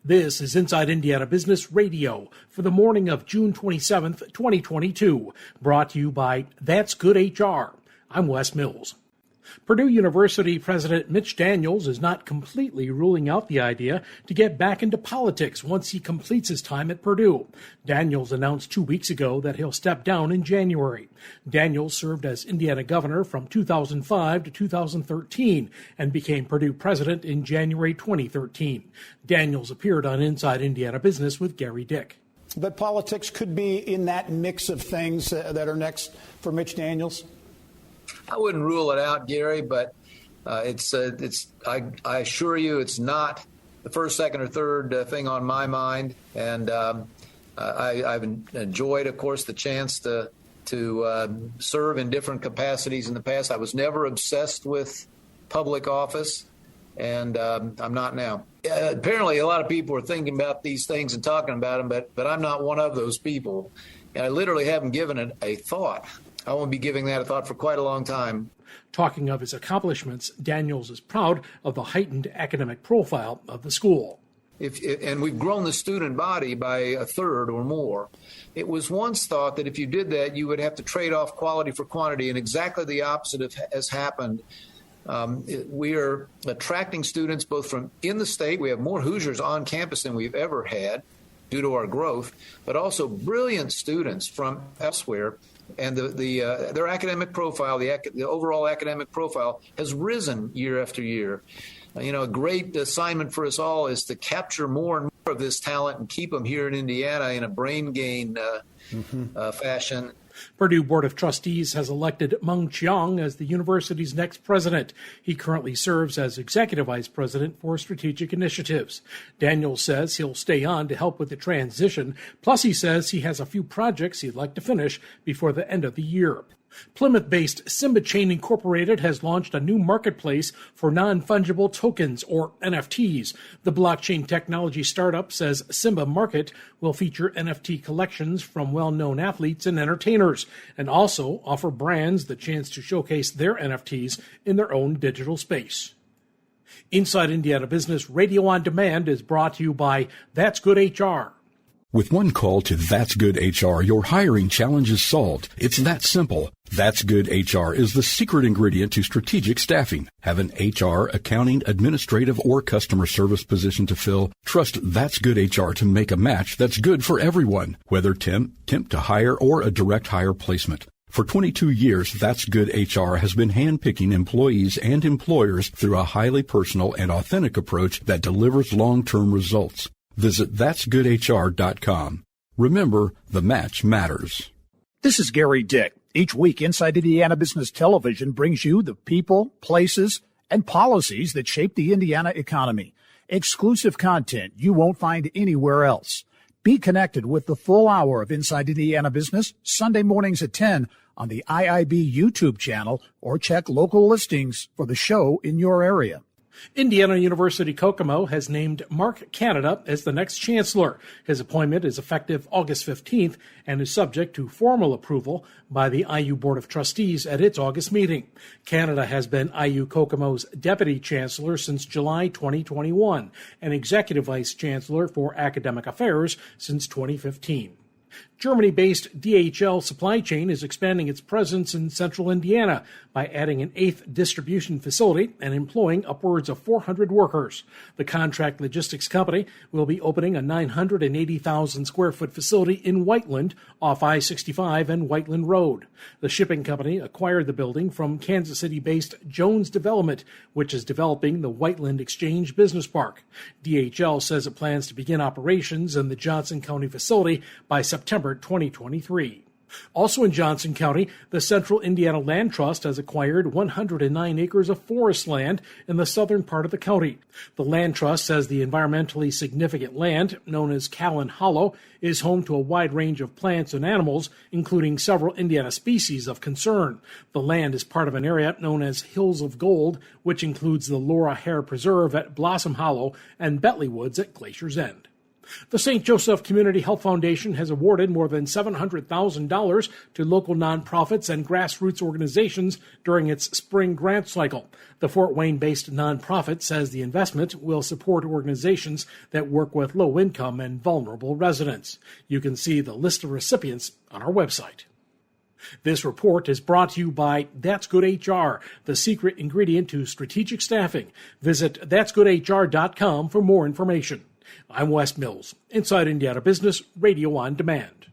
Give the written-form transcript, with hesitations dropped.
This is Inside Indiana Business Radio for the morning of June 27th, 2022, brought to you by That's Good HR. I'm Wes Mills. Purdue University President Mitch Daniels is not completely ruling out the idea to get back into politics once he completes his time at Purdue. Daniels announced 2 weeks ago that he'll step down in January. Daniels served as Indiana governor from 2005 to 2013 and became Purdue president in January 2013. Daniels appeared on Inside Indiana Business with Gary Dick. But politics could be in that mix of things that are next for Mitch Daniels? I wouldn't rule it out, Gary, but I assure you it's not the first, second, or third thing on my mind. And I've enjoyed, of course, the chance to serve in different capacities in the past. I was never obsessed with public office, and I'm not now. Apparently, a lot of people are thinking about these things and talking about them, but I'm not one of those people. And I literally haven't given it a thought. I won't be giving that a thought for quite a long time. Talking of his accomplishments, Daniels is proud of the heightened academic profile of the school. And we've grown the student body by a third or more. It was once thought that if you did that, you would have to trade off quality for quantity, and exactly the opposite has happened. We are attracting students both from in the state. We have more Hoosiers on campus than we've ever had due to our growth, but also brilliant students from elsewhere. And their academic profile, the overall academic profile, has risen year after year. A great assignment for us all is to capture more and more of this talent and keep them here in Indiana in a brain gain fashion. Purdue Board of Trustees has elected Meng Chiang as the university's next president. He currently serves as Executive Vice President for Strategic Initiatives. Daniels says he'll stay on to help with the transition. Plus, he says he has a few projects he'd like to finish before the end of the year. Plymouth-based Simba Chain Incorporated has launched a new marketplace for non-fungible tokens, or NFTs. The blockchain technology startup says Simba Market will feature NFT collections from well-known athletes and entertainers, and also offer brands the chance to showcase their NFTs in their own digital space. Inside Indiana Business Radio on Demand is brought to you by That's Good HR. With one call to That's Good HR, your hiring challenge is solved. It's that simple. That's Good HR is the secret ingredient to strategic staffing. Have an HR, accounting, administrative, or customer service position to fill? Trust That's Good HR to make a match that's good for everyone, whether temp to hire, or a direct hire placement. For 22 years, That's Good HR has been handpicking employees and employers through a highly personal and authentic approach that delivers long-term results. Visit that'sgoodhr.com. Remember, the match matters. This is Gary Dick. Each week, Inside Indiana Business Television brings you the people, places, and policies that shape the Indiana economy. Exclusive content you won't find anywhere else. Be connected with the full hour of Inside Indiana Business Sunday mornings at 10 on the IIB YouTube channel, or check local listings for the show in your area. Indiana University Kokomo has named Mark Canada as the next chancellor. His appointment is effective August 15th and is subject to formal approval by the IU Board of Trustees at its August meeting. Canada has been IU Kokomo's deputy chancellor since July 2021 and executive vice chancellor for academic affairs since 2015. Germany-based DHL Supply Chain is expanding its presence in central Indiana by adding an 8th distribution facility and employing upwards of 400 workers. The contract logistics company will be opening a 980,000 square foot facility in Whiteland off I-65 and Whiteland Road. The shipping company acquired the building from Kansas City-based Jones Development, which is developing the Whiteland Exchange Business Park. DHL says it plans to begin operations in the Johnson County facility by September 2023. Also in Johnson County, the Central Indiana Land Trust has acquired 109 acres of forest land in the southern part of the county. The Land Trust says the environmentally significant land, known as Callan Hollow, is home to a wide range of plants and animals, including several Indiana species of concern. The land is part of an area known as Hills of Gold, which includes the Laura Hare Preserve at Blossom Hollow and Bentley Woods at Glacier's End. The St. Joseph Community Health Foundation has awarded more than $700,000 to local nonprofits and grassroots organizations during its spring grant cycle. The Fort Wayne-based nonprofit says the investment will support organizations that work with low-income and vulnerable residents. You can see the list of recipients on our website. This report is brought to you by That's Good HR, the secret ingredient to strategic staffing. Visit that'sgoodhr.com for more information. I'm Wes Mills, Inside Indiana Business, Radio on Demand.